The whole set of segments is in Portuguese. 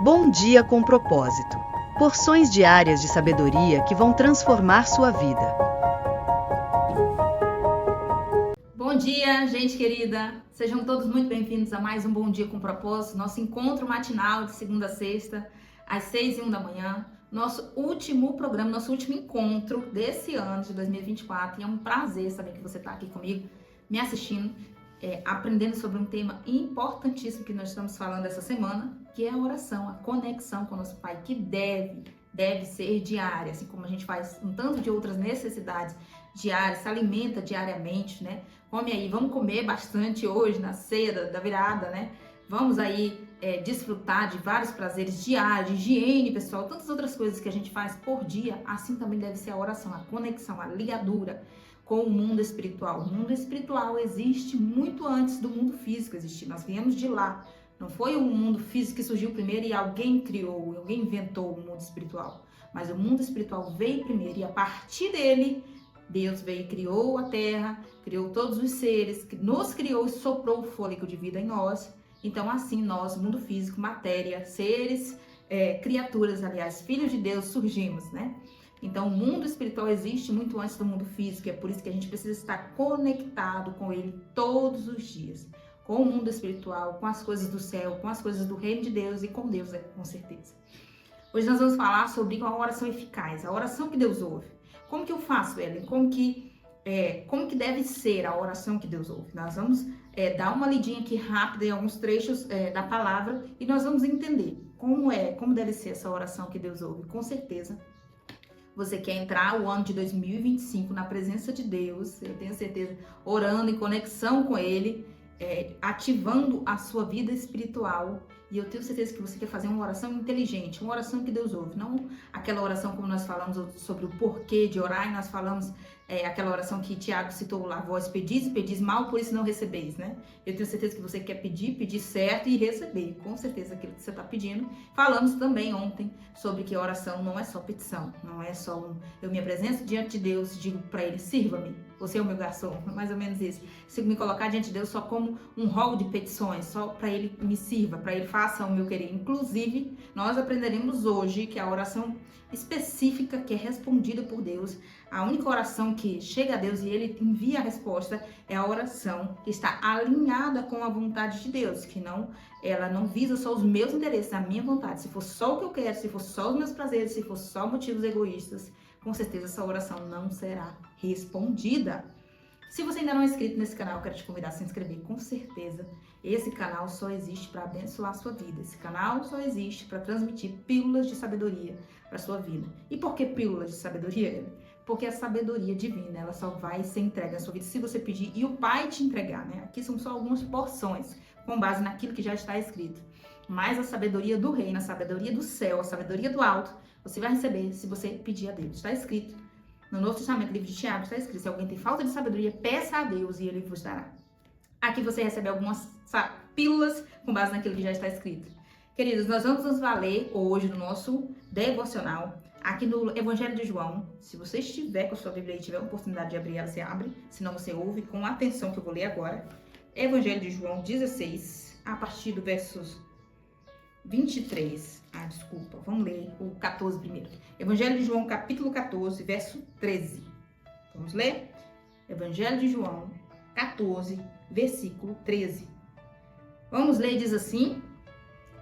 Bom dia com propósito. Porções diárias de sabedoria que vão transformar sua vida. Bom dia, gente querida. Sejam todos muito bem-vindos a mais um Bom Dia com Propósito, nosso encontro matinal de segunda a sexta, às 6h01 da manhã. Nosso último programa, nosso último encontro desse ano de 2024. E é um prazer saber que você está aqui comigo, me assistindo, aprendendo sobre um tema importantíssimo que nós estamos falando essa semana, que é a oração, a conexão com o nosso Pai, que deve ser diária, assim como a gente faz um tanto de outras necessidades diárias, se alimenta diariamente, né? Come aí, vamos comer bastante hoje na ceia da virada, né? Vamos aí desfrutar de vários prazeres diários, de higiene pessoal, tantas outras coisas que a gente faz por dia. Assim também deve ser a oração, a conexão, a ligadura com o mundo espiritual. O mundo espiritual existe muito antes do mundo físico existir. Nós viemos de lá. Não foi o mundo físico que surgiu primeiro e alguém criou, alguém inventou o mundo espiritual. Mas o mundo espiritual veio primeiro e a partir dele, Deus veio e criou a terra, criou todos os seres, nos criou e soprou o fôlego de vida em nós. Então assim nós, mundo físico, matéria, seres, criaturas, aliás, filhos de Deus, surgimos, né? Então o mundo espiritual existe muito antes do mundo físico, é por isso que a gente precisa estar conectado com ele todos os dias. Com o mundo espiritual, com as coisas do céu, com as coisas do reino de Deus e com Deus, com certeza. Hoje nós vamos falar sobre uma oração eficaz, a oração que Deus ouve. Como que eu faço, Ellen? Como que deve ser a oração que Deus ouve? Nós vamos dar uma lidinha aqui rápida em alguns trechos da palavra e nós vamos entender como deve ser essa oração que Deus ouve. Com certeza, você quer entrar o ano de 2025 na presença de Deus, eu tenho certeza, orando em conexão com Ele, ativando a sua vida espiritual. E eu tenho certeza que você quer fazer uma oração inteligente, uma oração que Deus ouve, não aquela oração como nós falamos sobre o porquê de orar, e nós falamos aquela oração que Tiago citou lá, vós pedis mal, por isso não recebeis, né? Eu tenho certeza que você quer pedir certo e receber, com certeza aquilo que você está pedindo. Falamos também ontem sobre que a oração não é só petição, não é só eu me apresento diante de Deus, digo para ele, sirva-me, você é o meu garçom, mais ou menos isso. Se me colocar diante de Deus só como um rol de petições, só para ele me sirva, para ele faça o meu querer. Inclusive, nós aprenderemos hoje que a oração específica que é respondida por Deus, a única oração que chega a Deus e ele envia a resposta é a oração que está alinhada com a vontade de Deus, que ela não visa só os meus interesses, a minha vontade. Se for só o que eu quero, se for só os meus prazeres, se for só motivos egoístas, com certeza essa oração não será respondida. Se você ainda não é inscrito nesse canal, eu quero te convidar a se inscrever, com certeza. Esse canal só existe para abençoar a sua vida. Esse canal só existe para transmitir pílulas de sabedoria para a sua vida. E por que pílulas de sabedoria? Porque a sabedoria divina, ela só vai ser entregue na sua vida se você pedir e o Pai te entregar, né? Aqui são só algumas porções, com base naquilo que já está escrito. Mas a sabedoria do reino, a sabedoria do céu, a sabedoria do alto, você vai receber se você pedir a Deus. Está escrito. No Novo Testamento, livro de Tiago, está escrito, se alguém tem falta de sabedoria, peça a Deus e ele vos dará. Aqui você recebe algumas pílulas com base naquilo que já está escrito. Queridos, nós vamos nos valer hoje no nosso devocional, aqui no Evangelho de João. Se você estiver com a sua Bíblia e tiver a oportunidade de abrir ela, você abre. Senão você ouve com atenção que eu vou ler agora. Evangelho de João 16, a partir do versos 23. Desculpa, vamos ler o 14 primeiro. Evangelho de João, capítulo 14, verso 13. Vamos ler? Evangelho de João, 14, versículo 13. Vamos ler, diz assim: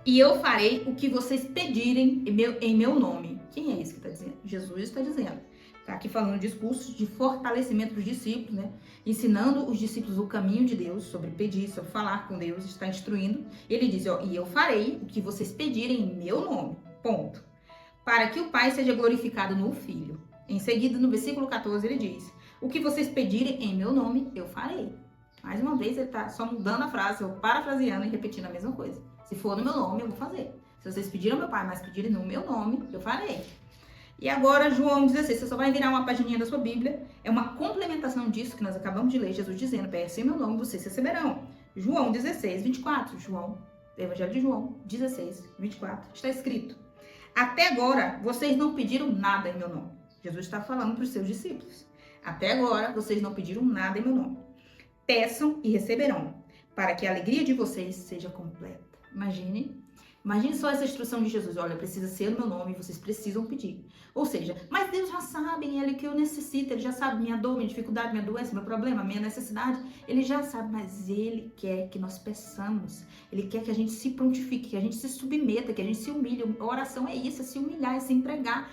e eu farei o que vocês pedirem em meu nome. Quem é esse que está dizendo? Jesus está dizendo. Está aqui falando discurso de fortalecimento dos discípulos, né? Ensinando os discípulos o caminho de Deus, sobre pedir, sobre falar com Deus, está instruindo. Ele diz, e eu farei o que vocês pedirem em meu nome, ponto. Para que o Pai seja glorificado no Filho. Em seguida, no versículo 14, ele diz, o que vocês pedirem em meu nome, eu farei. Mais uma vez, ele está só mudando a frase, ou parafraseando e repetindo a mesma coisa. Se for no meu nome, eu vou fazer. Se vocês pediram ao meu Pai, mas pedirem no meu nome, eu farei. E agora, João 16, você só vai virar uma pagininha da sua Bíblia. É uma complementação disso que nós acabamos de ler, Jesus dizendo, peçam em meu nome, vocês receberão. João 16, 24. Evangelho de João 16, 24. Está escrito, até agora, vocês não pediram nada em meu nome. Jesus está falando para os seus discípulos. Até agora, vocês não pediram nada em meu nome. Peçam e receberão, para que a alegria de vocês seja completa. Imagine Imagine só essa instrução de Jesus. Olha, precisa ser o meu nome, vocês precisam pedir. Ou seja, mas Deus já sabe, Ele, o que eu necessito. Ele já sabe minha dor, minha dificuldade, minha doença, meu problema, minha necessidade. Ele já sabe, mas Ele quer que nós peçamos. Ele quer que a gente se prontifique, que a gente se submeta, que a gente se humilhe. A oração é isso, é se humilhar, é se entregar.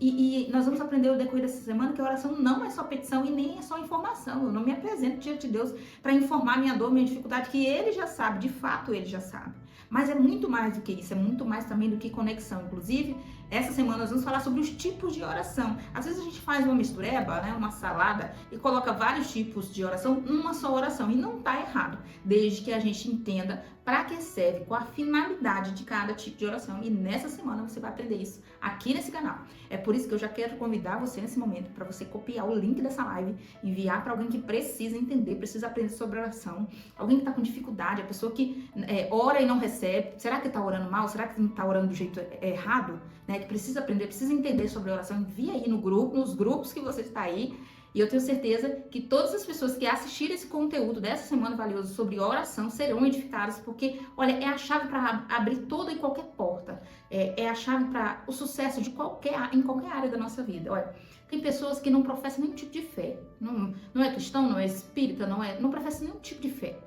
E nós vamos aprender ao decorrer dessa semana que a oração não é só petição e nem é só informação. Eu não me apresento diante de Deus para informar minha dor, minha dificuldade, que Ele já sabe, de fato Ele já sabe. Mas é muito mais do que isso, é muito mais também do que conexão. Inclusive, essa semana nós vamos falar sobre os tipos de oração. Às vezes a gente faz uma mistureba, né, uma salada, e coloca vários tipos de oração numa só oração. E não está errado, desde que a gente entenda para que serve, qual a finalidade de cada tipo de oração. E nessa semana você vai aprender isso aqui nesse canal. É por isso que eu já quero convidar você nesse momento para você copiar o link dessa live, enviar para alguém que precisa entender, precisa aprender sobre oração, alguém que está com dificuldade, a pessoa que ora e não recebe. Será que está orando mal? Será que não está orando do jeito errado? Né? Que precisa aprender, precisa entender sobre oração. Envia aí no grupo, nos grupos que você está aí. E eu tenho certeza que todas as pessoas que assistirem esse conteúdo dessa semana valioso sobre oração serão edificadas, porque, olha, é a chave para abrir toda e qualquer porta. É a chave para o sucesso de em qualquer área da nossa vida. Olha, tem pessoas que não professam nenhum tipo de fé. Não é cristão, não é espírita, não professa nenhum tipo de fé.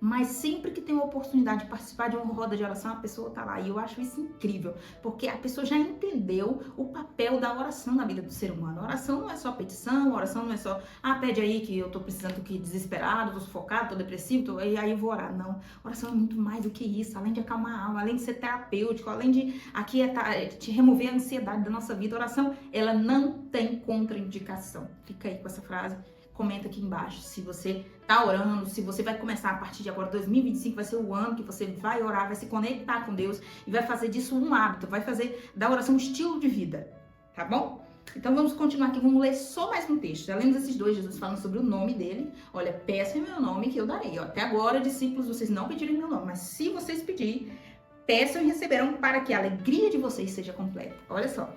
Mas sempre que tem uma oportunidade de participar de uma roda de oração, a pessoa tá lá. E eu acho isso incrível, porque a pessoa já entendeu o papel da oração na vida do ser humano. A oração não é só petição, a oração não é só, pede aí que eu tô precisando, tô aqui desesperado, tô sufocado, tô depressivo, e aí eu vou orar. Não, a oração é muito mais do que isso, além de acalmar a alma, além de ser terapêutico, além de te remover a ansiedade da nossa vida. A oração, ela não tem contraindicação. Fica aí com essa frase. Comenta aqui embaixo se você tá orando, se você vai começar a partir de agora, 2025 vai ser o ano que você vai orar, vai se conectar com Deus e vai fazer disso um hábito, vai fazer da oração um estilo de vida, tá bom? Então vamos continuar aqui, vamos ler só mais um texto. Já lemos esses dois, Jesus falando sobre o nome dele. Olha, peça em meu nome que eu darei. Ó, até agora, discípulos, vocês não pediram meu nome, mas se vocês pedirem, peçam e receberão para que a alegria de vocês seja completa. Olha só.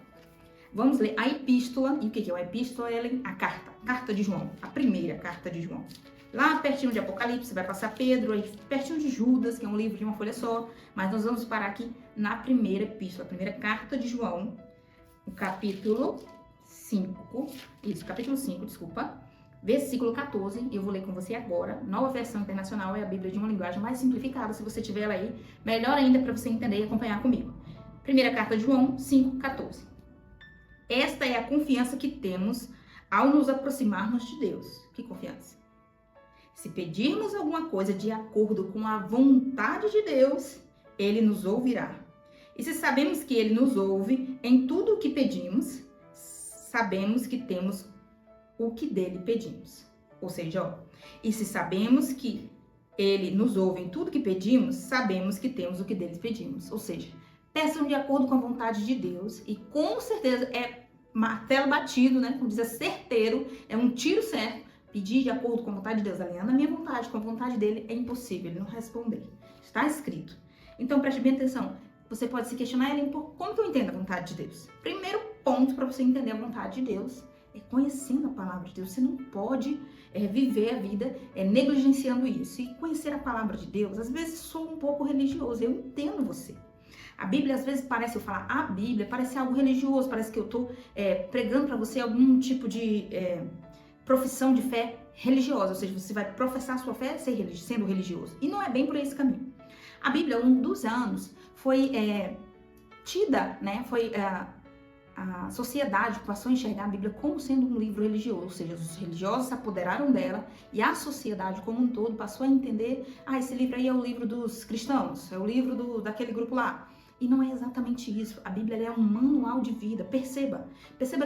Vamos ler a epístola. E o que é uma epístola? A carta de João, a primeira carta de João. Lá pertinho de Apocalipse vai passar Pedro, aí pertinho de Judas, que é um livro de uma folha só. Mas nós vamos parar aqui na primeira epístola, a primeira carta de João, o capítulo 5, desculpa, versículo 14. Eu vou ler com você agora. Nova Versão Internacional é a Bíblia de uma linguagem mais simplificada. Se você tiver ela aí, melhor ainda para você entender e acompanhar comigo. Primeira carta de João, 5:14. Esta é a confiança que temos ao nos aproximarmos de Deus. Que confiança? Se pedirmos alguma coisa de acordo com a vontade de Deus, Ele nos ouvirá. E se sabemos que Ele nos ouve em tudo o que pedimos, sabemos que temos o que dele pedimos. Ou seja, e se sabemos que Ele nos ouve em tudo que pedimos, sabemos que temos o que dele pedimos. Ou seja, peçam de acordo com a vontade de Deus e com certeza é martelo batido, né? Como diz, é certeiro, é um tiro certo. Pedir de acordo com a vontade de Deus, alinhando a minha vontade com a vontade dele, é impossível, ele não responder. Está escrito. Então preste bem atenção. Você pode se questionar, Ellen, como que eu entendo a vontade de Deus? Primeiro ponto para você entender a vontade de Deus é conhecendo a palavra de Deus. Você não pode viver a vida negligenciando isso. E conhecer a palavra de Deus, às vezes sou um pouco religioso, eu entendo você. A Bíblia, às vezes, parece, eu falar a Bíblia, parece algo religioso, parece que eu estou pregando para você algum tipo de profissão de fé religiosa, ou seja, você vai professar a sua fé sendo religioso. E não é bem por esse caminho. A Bíblia, ao longo dos anos, foi tida, né, a sociedade passou a enxergar a Bíblia como sendo um livro religioso, ou seja, os religiosos se apoderaram dela e a sociedade como um todo passou a entender, esse livro aí é o livro dos cristãos, é o livro daquele grupo lá. E não é exatamente isso. A Bíblia é um manual de vida. Perceba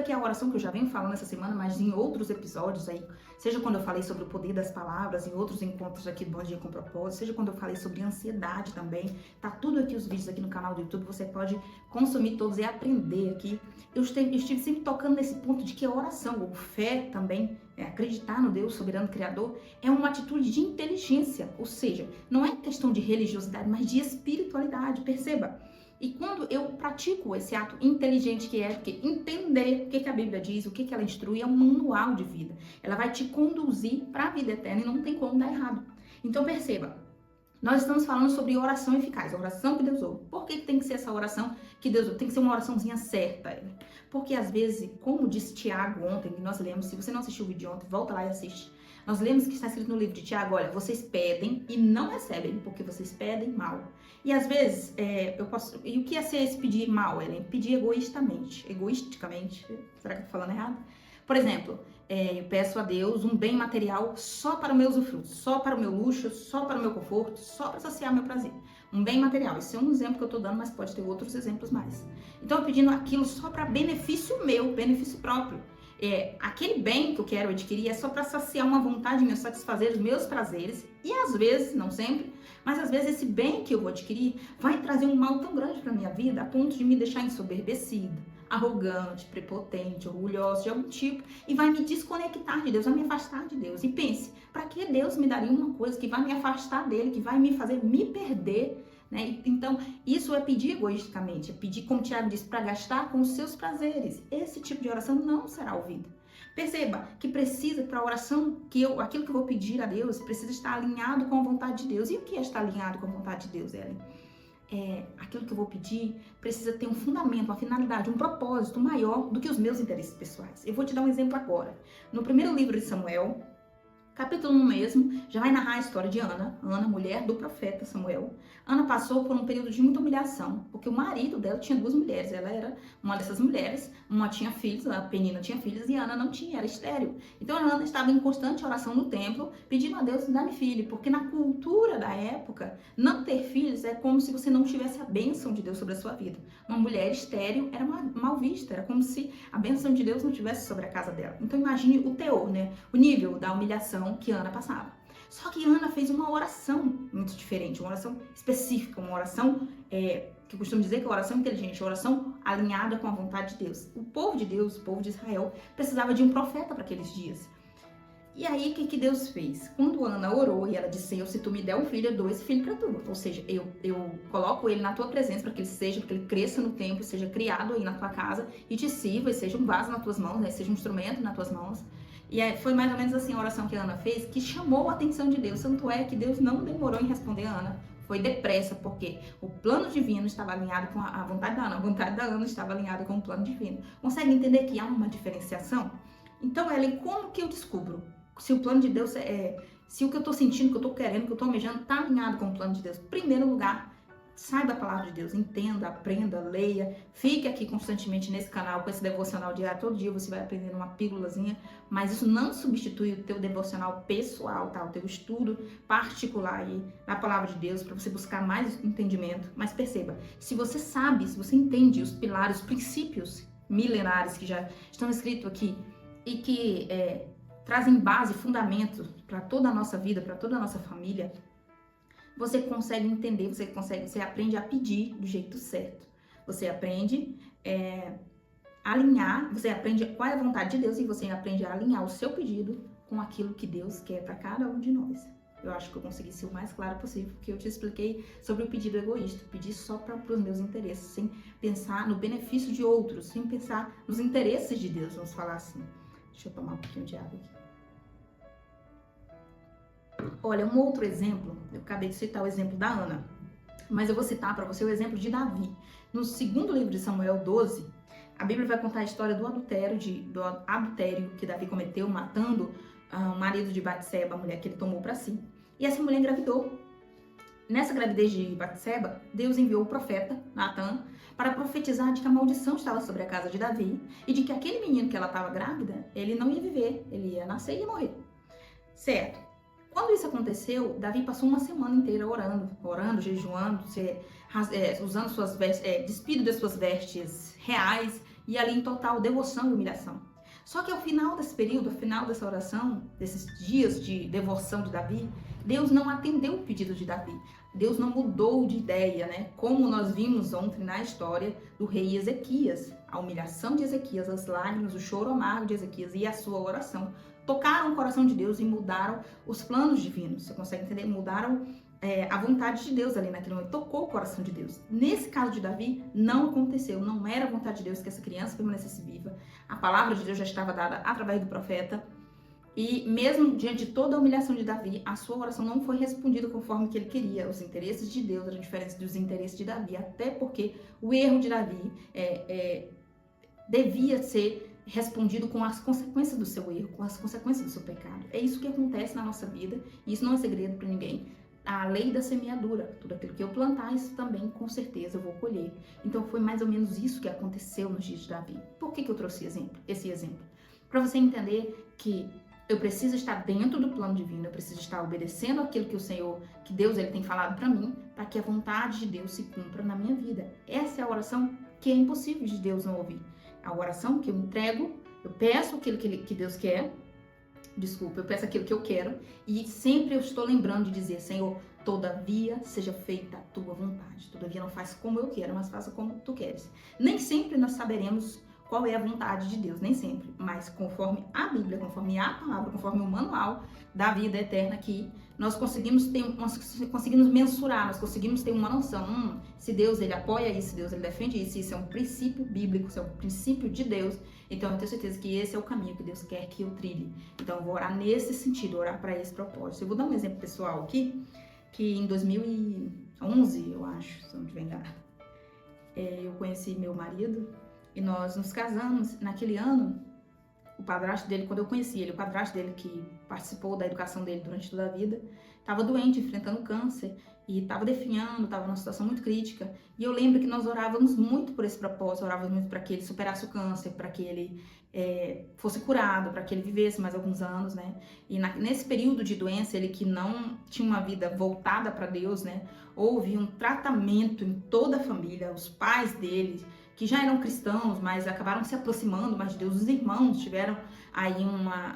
que a oração que eu já venho falando essa semana, mas em outros episódios aí, seja quando eu falei sobre o poder das palavras, em outros encontros aqui do Bom Dia com Propósito, seja quando eu falei sobre ansiedade também, tá tudo aqui, os vídeos aqui no canal do YouTube, você pode consumir todos e aprender aqui. Eu estive sempre tocando nesse ponto de que a oração, ou fé também, acreditar no Deus soberano criador, é uma atitude de inteligência, ou seja, não é questão de religiosidade, mas de espiritualidade, perceba. E quando eu pratico esse ato inteligente que é porque entender o que a Bíblia diz, o que ela instrui, é um manual de vida. Ela vai te conduzir para a vida eterna e não tem como dar errado. Então perceba, Nós estamos falando sobre oração eficaz, oração que Deus ouve. Por que tem que ser essa oração que Deus ouve? Tem que ser uma oraçãozinha certa. Porque às vezes, como disse Tiago ontem, que nós lemos, se você não assistiu o vídeo de ontem, volta lá e assiste. Nós lemos que está escrito no livro de Tiago, olha, vocês pedem e não recebem, porque vocês pedem mal. E às vezes, e o que é ser esse pedir mal, Ellen? Pedir egoisticamente, será que eu tô falando errado? Por exemplo, eu peço a Deus um bem material só para o meu usufruto, só para o meu luxo, só para o meu conforto, só para saciar meu prazer. Um bem material. Esse é um exemplo que eu estou dando, mas pode ter outros exemplos mais. Então, eu pedindo aquilo só para benefício meu, benefício próprio. Aquele bem que eu quero adquirir é só para saciar uma vontade minha, satisfazer os meus prazeres. E às vezes, não sempre, mas às vezes esse bem que eu vou adquirir vai trazer um mal tão grande para minha vida a ponto de me deixar ensoberbecida, arrogante, prepotente, orgulhosa de algum tipo, e vai me desconectar de Deus, vai me afastar de Deus. E pense, para que Deus me daria uma coisa que vai me afastar dele, que vai me fazer me perder, né? Então, isso é pedir egoisticamente, é pedir, como Tiago disse, para gastar com os seus prazeres. Esse tipo de oração não será ouvida. Perceba que precisa, para a oração, aquilo que eu vou pedir a Deus, precisa estar alinhado com a vontade de Deus. E o que é estar alinhado com a vontade de Deus, Ellen? Aquilo que eu vou pedir precisa ter um fundamento, uma finalidade, um propósito maior do que os meus interesses pessoais. Eu vou te dar um exemplo agora. No primeiro livro de Samuel, capítulo 1 mesmo, já vai narrar a história de Ana, mulher do profeta Samuel. Ana passou por um período de muita humilhação, porque o marido dela tinha 2 mulheres, ela era uma dessas mulheres, uma tinha filhos, a Penina tinha filhos e Ana não tinha, era estéril. Então a Ana estava em constante oração no templo, pedindo a Deus, dá-me filho, porque na cultura da época, não ter filhos é como se você não tivesse a bênção de Deus sobre a sua vida. Uma mulher estéril era mal vista, era como se a bênção de Deus não tivesse sobre a casa dela. Então imagine o teor, né? O nível da humilhação que Ana passava. Só que Ana fez uma oração muito diferente, uma oração específica, uma oração que eu costumo dizer que é uma oração inteligente, uma oração alinhada com a vontade de Deus. O povo de Deus, o povo de Israel, precisava de um profeta para aqueles dias. E aí, o que Deus fez? Quando Ana orou e ela disse, Senhor, se tu me der um filho, eu dou esse filho para tu. Ou seja, eu coloco ele na tua presença para que ele cresça no tempo, seja criado aí na tua casa e te sirva, e seja um vaso nas tuas mãos, né? Seja um instrumento nas tuas mãos. E foi mais ou menos assim a oração que a Ana fez, que chamou a atenção de Deus. Tanto é que Deus não demorou em responder a Ana. Foi depressa, porque o plano divino estava alinhado com a vontade da Ana. A vontade da Ana estava alinhada com o plano divino. Consegue entender que há uma diferenciação? Então, Ellen, como que eu descubro se o plano de Deus se o que eu estou sentindo, o que eu estou querendo, o que eu estou almejando está alinhado com o plano de Deus? Primeiro lugar, saiba a palavra de Deus, entenda, aprenda, leia, fique aqui constantemente nesse canal com esse devocional diário, todo dia você vai aprendendo uma pílulazinha, mas isso não substitui o teu devocional pessoal, tá? O teu estudo particular aí na palavra de Deus, para você buscar mais entendimento. Mas perceba, se você sabe, se você entende os pilares, os princípios milenares que já estão escritos aqui e que trazem base, fundamento para toda a nossa vida, para toda a nossa família, você consegue entender, você aprende a pedir do jeito certo. Você aprende a alinhar, você aprende qual é a vontade de Deus e você aprende a alinhar o seu pedido com aquilo que Deus quer para cada um de nós. Eu acho que eu consegui ser o mais claro possível, porque eu te expliquei sobre o pedido egoísta, pedir só para os meus interesses, sem pensar no benefício de outros, sem pensar nos interesses de Deus, vamos falar assim. Deixa eu tomar um pouquinho de água aqui. Olha, um outro exemplo, eu acabei de citar o exemplo da Ana, mas eu vou citar para você o exemplo de Davi. No segundo livro de Samuel 12, a Bíblia vai contar a história do adultério que Davi cometeu, matando o marido de Batseba, a mulher que ele tomou para si. E essa mulher engravidou. Nessa gravidez de Batseba, Deus enviou o profeta, Natan, para profetizar de que a maldição estava sobre a casa de Davi e de que aquele menino que ela estava grávida, ele não ia viver, ele ia nascer e ia morrer. Certo? Quando isso aconteceu, Davi passou uma semana inteira orando, jejuando, usando suas vestes, despido das suas vestes reais e ali em total devoção e humilhação. Só que ao final desse período, ao final dessa oração, desses dias de devoção de Davi, Deus não atendeu o pedido de Davi. Deus não mudou de ideia, né? Como nós vimos ontem na história do rei Ezequias. A humilhação de Ezequias, as lágrimas, o choro amargo de Ezequias e a sua oração tocaram o coração de Deus e mudaram os planos divinos. Você consegue entender? Mudaram a vontade de Deus ali naquele momento. Tocou o coração de Deus. Nesse caso de Davi, não aconteceu. Não era a vontade de Deus que essa criança permanecesse viva. A palavra de Deus já estava dada através do profeta. E mesmo diante de toda a humilhação de Davi, a sua oração não foi respondida conforme que ele queria. Os interesses de Deus eram diferentes dos interesses de Davi, até porque o erro de Davi devia ser respondido com as consequências do seu erro, com as consequências do seu pecado. É isso que acontece na nossa vida, e isso não é segredo para ninguém. A lei da semeadura, tudo aquilo que eu plantar, isso também com certeza eu vou colher. Então foi mais ou menos isso que aconteceu nos dias de Davi. Por que eu trouxe esse exemplo? Para você entender que eu preciso estar dentro do plano divino, eu preciso estar obedecendo aquilo que o Senhor, que Deus ele tem falado para mim, para que a vontade de Deus se cumpra na minha vida. Essa é a oração que é impossível de Deus não ouvir. A oração que eu entrego, eu peço aquilo que Deus quer, eu peço aquilo que eu quero, e sempre eu estou lembrando de dizer, Senhor, todavia seja feita a tua vontade. Todavia não faz como eu quero, mas faça como tu queres. Nem sempre nós saberemos qual é a vontade de Deus, nem sempre, mas conforme a Bíblia, conforme a palavra, conforme o manual da vida eterna aqui, nós conseguimos mensurar, nós conseguimos ter uma noção, se Deus ele apoia isso, se Deus ele defende isso, isso é um princípio bíblico, isso é um princípio de Deus, então eu tenho certeza que esse é o caminho que Deus quer que eu trilhe. Então eu vou orar nesse sentido, orar para esse propósito. Eu vou dar um exemplo pessoal aqui, que em 2011, eu acho, se não me engano, eu conheci meu marido, e nós nos casamos. Naquele ano, o padrasto dele, quando eu conheci ele, o padrasto dele que participou da educação dele durante toda a vida, estava doente, enfrentando câncer, e estava definhando, estava numa situação muito crítica. E eu lembro que nós orávamos muito por esse propósito, orávamos muito para que ele superasse o câncer, para que ele fosse curado, para que ele vivesse mais alguns anos, né? E nesse período de doença, ele que não tinha uma vida voltada para Deus, né? Houve um tratamento em toda a família, os pais dele, que já eram cristãos, mas acabaram se aproximando mais de Deus. Os irmãos tiveram aí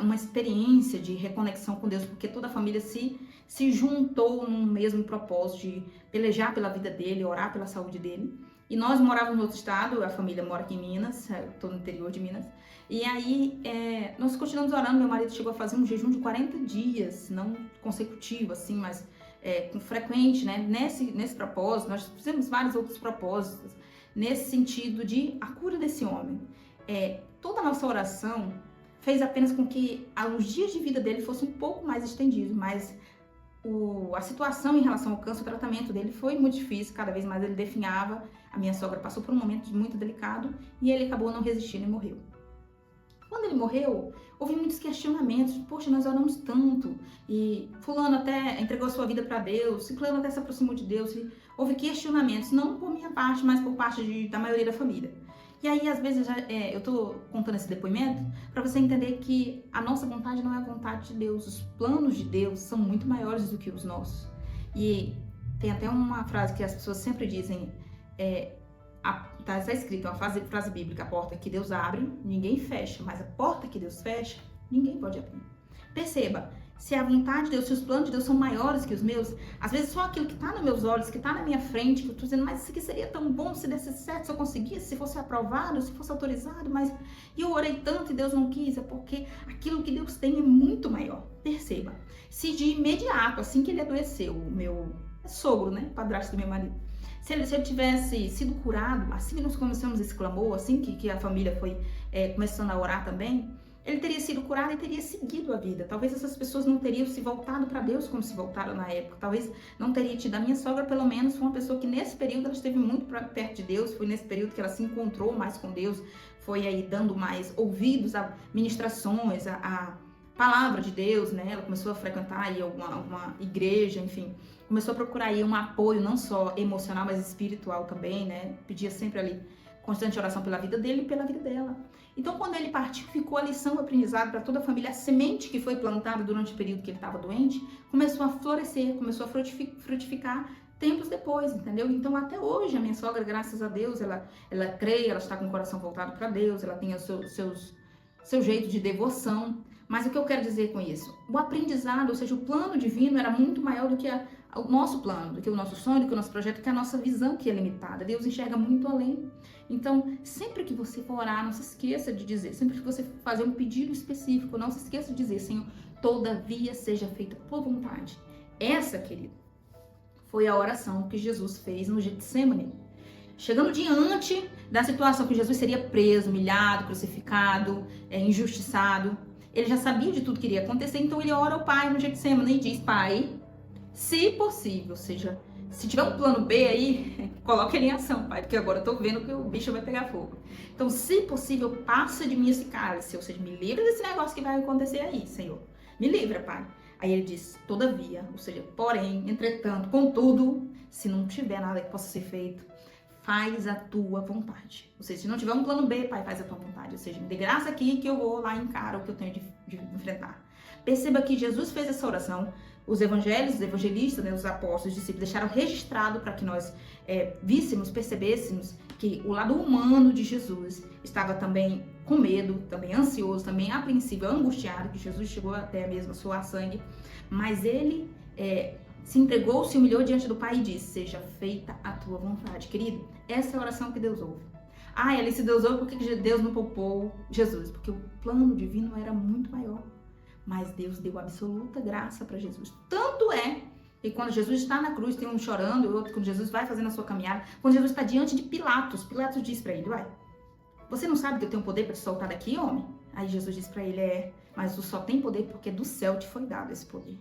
uma experiência de reconexão com Deus, porque toda a família se juntou num mesmo propósito de pelejar pela vida dele, orar pela saúde dele. E nós morávamos no outro estado, a família mora aqui em Minas, estou no interior de Minas. E aí nós continuamos orando, meu marido chegou a fazer um jejum de 40 dias, não consecutivo assim, mas frequente, né? Nesse propósito, nós fizemos vários outros propósitos, nesse sentido de a cura desse homem. Toda a nossa oração fez apenas com que os dias de vida dele fossem um pouco mais estendidos, mas a situação em relação ao câncer, o tratamento dele foi muito difícil, cada vez mais ele definhava. A minha sogra passou por um momento muito delicado e ele acabou não resistindo e morreu. Quando ele morreu, houve muitos questionamentos. Poxa, nós oramos tanto e fulano até entregou a sua vida para Deus, ciclano até se aproximou de Deus. E houve questionamentos, não por minha parte, mas por parte da maioria da família. E aí, às vezes, eu tô contando esse depoimento para você entender que a nossa vontade não é a vontade de Deus. Os planos de Deus são muito maiores do que os nossos. E tem até uma frase que as pessoas sempre dizem, está escrito, uma frase bíblica, a porta que Deus abre, ninguém fecha, mas a porta que Deus fecha, ninguém pode abrir. Perceba, se a vontade de Deus, se os planos de Deus são maiores que os meus, às vezes só aquilo que está nos meus olhos, que está na minha frente, que eu estou dizendo, mas isso aqui seria tão bom se desse certo, se eu conseguisse, se fosse aprovado, se fosse autorizado, mas eu orei tanto e Deus não quis, é porque aquilo que Deus tem é muito maior. Perceba, se de imediato, assim que ele adoeceu, o meu sogro, né, padrasto do meu marido, se ele tivesse sido curado, assim que nós começamos esse clamor, assim que a família foi começando a orar também, ele teria sido curado e teria seguido a vida. Talvez essas pessoas não teriam se voltado para Deus como se voltaram na época. Talvez não teria tido. A minha sogra, pelo menos, foi uma pessoa que nesse período ela esteve muito perto de Deus. Foi nesse período que ela se encontrou mais com Deus. Foi aí dando mais ouvidos a ministrações, a palavra de Deus, né? Ela começou a frequentar aí alguma igreja, enfim. Começou a procurar aí um apoio, não só emocional, mas espiritual também, né? Pedia sempre ali constante oração pela vida dele e pela vida dela. Então, quando ele partiu, ficou a lição aprendizada para toda a família. A semente que foi plantada durante o período que ele estava doente começou a florescer, começou a frutificar tempos depois, entendeu? Então, até hoje, a minha sogra, graças a Deus, ela crê, ela está com o coração voltado para Deus, ela tem o seu jeito de devoção. Mas o que eu quero dizer com isso? O aprendizado, ou seja, o plano divino era muito maior do que o nosso plano, do que o nosso sonho, do que o nosso projeto, do que a nossa visão que é limitada. Deus enxerga muito além. Então, sempre que você for orar, não se esqueça de dizer, sempre que você fazer um pedido específico, não se esqueça de dizer, Senhor, todavia seja feita por vontade. Essa, querido, foi a oração que Jesus fez no Getsemane. Chegando diante da situação que Jesus seria preso, humilhado, crucificado, injustiçado. Ele já sabia de tudo que iria acontecer, então ele ora ao Pai no Getsemane e diz: Pai, se possível, ou seja, se tiver um plano B aí, coloca ele em ação, Pai, porque agora eu tô vendo que o bicho vai pegar fogo. Então, se possível, passa de mim esse cálice, ou seja, me livra desse negócio que vai acontecer aí, Senhor. Me livra, Pai. Aí ele diz: todavia, ou seja, porém, entretanto, contudo, se não tiver nada que possa ser feito, faz a tua vontade. Ou seja, se não tiver um plano B, Pai, faz a tua vontade. Ou seja, me dê graça aqui que eu vou lá e encaro o que eu tenho de enfrentar. Perceba que Jesus fez essa oração. Os evangelhos, os evangelistas, né, os apóstolos, os discípulos deixaram registrado para que nós víssemos, percebêssemos que o lado humano de Jesus estava também com medo, também ansioso, também apreensivo, angustiado, que Jesus chegou até mesmo a suar sangue, mas ele se entregou, se humilhou diante do Pai e disse: seja feita a tua vontade. Querido, essa é a oração que Deus ouve. Ah, Alice, Deus ouve, por que Deus não poupou Jesus? Porque o plano divino era muito maior. Mas Deus deu absoluta graça para Jesus. Tanto é que quando Jesus está na cruz, tem um chorando, o outro quando Jesus vai fazendo a sua caminhada, quando Jesus está diante de Pilatos, Pilatos diz para ele: uai, você não sabe que eu tenho poder para te soltar daqui, homem? Aí Jesus diz para ele: mas tu só tem poder porque do céu te foi dado esse poder.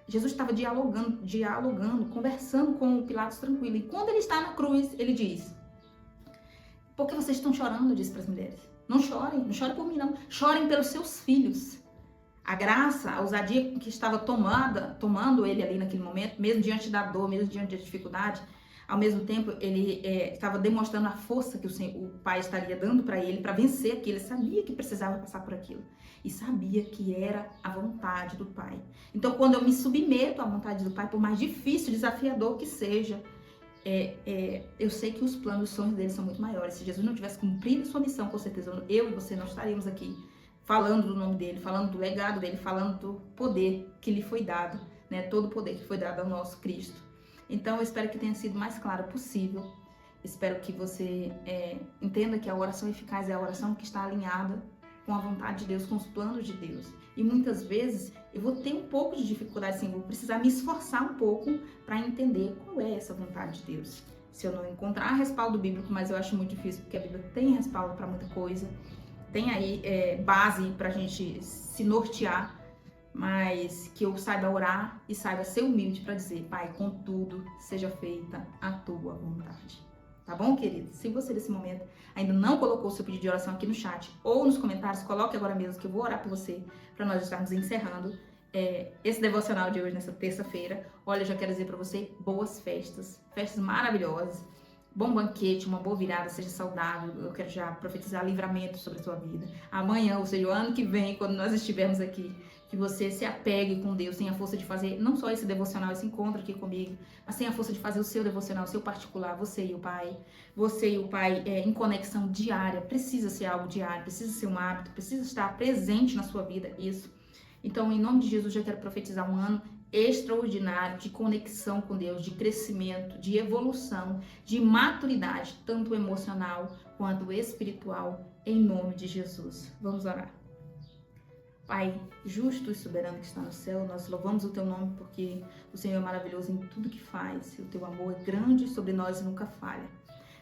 Jesus estava dialogando, conversando com o Pilatos tranquilo. E quando ele está na cruz, ele diz: por que vocês estão chorando? Diz para as mulheres. Não chorem por mim não. Chorem pelos seus filhos. A graça, a ousadia que estava tomando ele ali naquele momento, mesmo diante da dor, mesmo diante da dificuldade, ao mesmo tempo ele estava demonstrando a força que o Pai estaria dando para ele para vencer aquilo. Ele sabia que precisava passar por aquilo e sabia que era a vontade do Pai. Então, quando eu me submeto à vontade do Pai, por mais difícil, desafiador que seja, eu sei que os planos, os sonhos dele são muito maiores. Se Jesus não tivesse cumprido sua missão, com certeza eu e você não estaríamos aqui falando do nome dele, falando do legado dele, falando do poder que lhe foi dado, né? Todo o poder que foi dado ao nosso Cristo. Então, eu espero que tenha sido o mais claro possível. Espero que você entenda que a oração eficaz é a oração que está alinhada com a vontade de Deus, com os planos de Deus. E muitas vezes eu vou ter um pouco de dificuldade, sim, vou precisar me esforçar um pouco para entender qual é essa vontade de Deus. Se eu não encontrar respaldo bíblico, mas eu acho muito difícil, porque a Bíblia tem respaldo para muita coisa, tem aí base para a gente se nortear, mas que eu saiba orar e saiba ser humilde para dizer: Pai, contudo, seja feita a tua vontade. Tá bom, querido? Se você nesse momento ainda não colocou o seu pedido de oração aqui no chat ou nos comentários, coloque agora mesmo que eu vou orar por você para nós estarmos encerrando esse devocional de hoje, nessa terça-feira. Olha, eu já quero dizer para você: boas festas maravilhosas. Bom banquete, uma boa virada, seja saudável. Eu quero já profetizar livramento sobre a sua vida. Amanhã, ou seja, o ano que vem, quando nós estivermos aqui, que você se apegue com Deus, tenha a força de fazer não só esse devocional, esse encontro aqui comigo, mas tenha a força de fazer o seu devocional, o seu particular, você e o Pai. Você e o Pai em conexão diária. Precisa ser algo diário, precisa ser um hábito, precisa estar presente na sua vida, isso. Então, em nome de Jesus, eu quero profetizar um ano extraordinário de conexão com Deus, de crescimento, de evolução, de maturidade, tanto emocional quanto espiritual, em nome de Jesus. Vamos orar. Pai, justo e soberano que está no céu, nós louvamos o teu nome porque o Senhor é maravilhoso em tudo que faz, e o teu amor é grande sobre nós e nunca falha.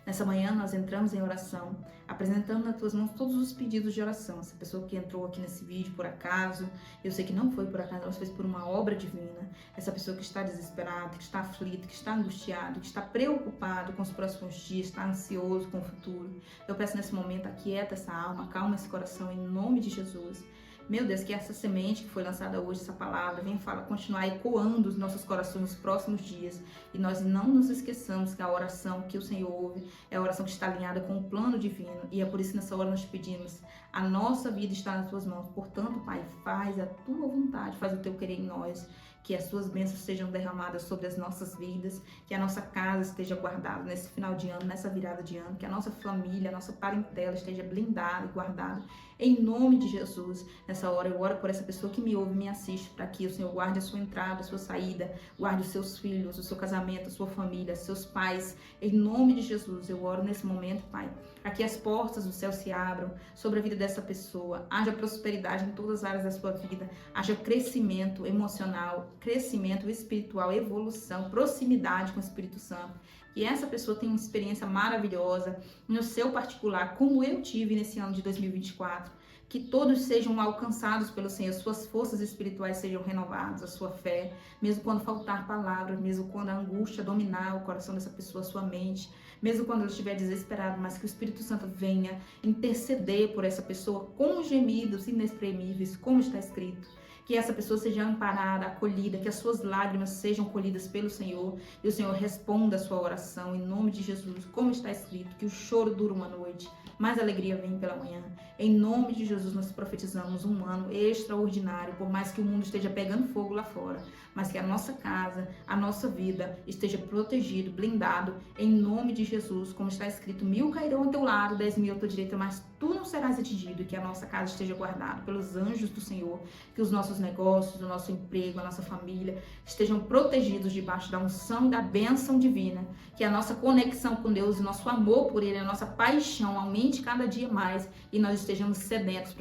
Nessa manhã nós entramos em oração, apresentando nas tuas mãos todos os pedidos de oração. Essa pessoa que entrou aqui nesse vídeo por acaso, eu sei que não foi por acaso, ela fez por uma obra divina. Essa pessoa que está desesperada, que está aflita, que está angustiada, que está preocupado com os próximos dias, está ansioso com o futuro. Eu peço nesse momento, aquieta essa alma, acalma esse coração em nome de Jesus. Meu Deus, que essa semente que foi lançada hoje, essa palavra, venha continuar ecoando os nossos corações nos próximos dias. E nós não nos esqueçamos que a oração que o Senhor ouve é a oração que está alinhada com o plano divino. E é por isso que nessa hora nós pedimos: a nossa vida está nas tuas mãos. Portanto, Pai, faz a tua vontade, faz o teu querer em nós. Que as suas bênçãos sejam derramadas sobre as nossas vidas, que a nossa casa esteja guardada nesse final de ano, nessa virada de ano, que a nossa família, a nossa parentela esteja blindada e guardada. Em nome de Jesus, nessa hora eu oro por essa pessoa que me ouve e me assiste, para que o Senhor guarde a sua entrada, a sua saída, guarde os seus filhos, o seu casamento, a sua família, seus pais. Em nome de Jesus, eu oro nesse momento, Pai, para que as portas do céu se abram sobre a vida dessa pessoa, haja prosperidade em todas as áreas da sua vida, haja crescimento emocional, crescimento espiritual, evolução, proximidade com o Espírito Santo. E essa pessoa tem uma experiência maravilhosa no seu particular, como eu tive nesse ano de 2024. que todos sejam alcançados pelo Senhor, suas forças espirituais sejam renovadas, a sua fé, mesmo quando faltar palavras, mesmo quando a angústia dominar o coração dessa pessoa, a sua mente, mesmo quando ela estiver desesperada, mas que o Espírito Santo venha interceder por essa pessoa com gemidos inexprimíveis, como está escrito. Que essa pessoa seja amparada, acolhida, que as suas lágrimas sejam colhidas pelo Senhor e o Senhor responda a sua oração em nome de Jesus, como está escrito, que o choro dura uma noite, mas a alegria vem pela manhã. Em nome de Jesus nós profetizamos um ano extraordinário, por mais que o mundo esteja pegando fogo lá fora, mas que a nossa casa, a nossa vida esteja protegido, blindado, em nome de Jesus, como está escrito, 1000 cairão ao teu lado, 10.000 à tua direita, mas tu não serás atingido, e que a nossa casa esteja guardada pelos anjos do Senhor, que os nossos negócios, o nosso emprego, a nossa família estejam protegidos debaixo da unção e da bênção divina, que a nossa conexão com Deus, o nosso amor por Ele, a nossa paixão aumente cada dia mais e nós estejamos sedentos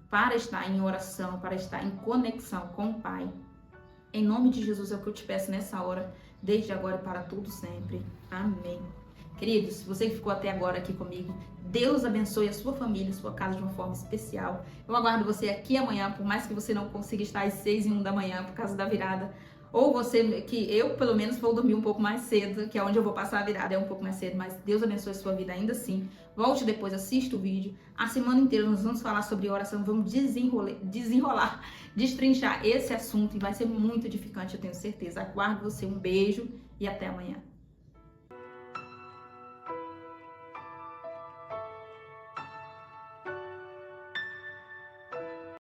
para estar em oração, para estar em conexão com o Pai. Em nome de Jesus é o que eu te peço nessa hora, desde agora e para tudo sempre. Amém. Queridos, você que ficou até agora aqui comigo, Deus abençoe a sua família, a sua casa de uma forma especial. Eu aguardo você aqui amanhã, por mais que você não consiga estar às 6h01 da manhã por causa da virada. Ou você, que eu pelo menos vou dormir um pouco mais cedo, que é onde eu vou passar a virada, é um pouco mais cedo, mas Deus abençoe a sua vida ainda assim. Volte depois, assista o vídeo. A semana inteira nós vamos falar sobre oração, vamos desenrolar, destrinchar esse assunto e vai ser muito edificante, eu tenho certeza. Aguardo você, um beijo e até amanhã.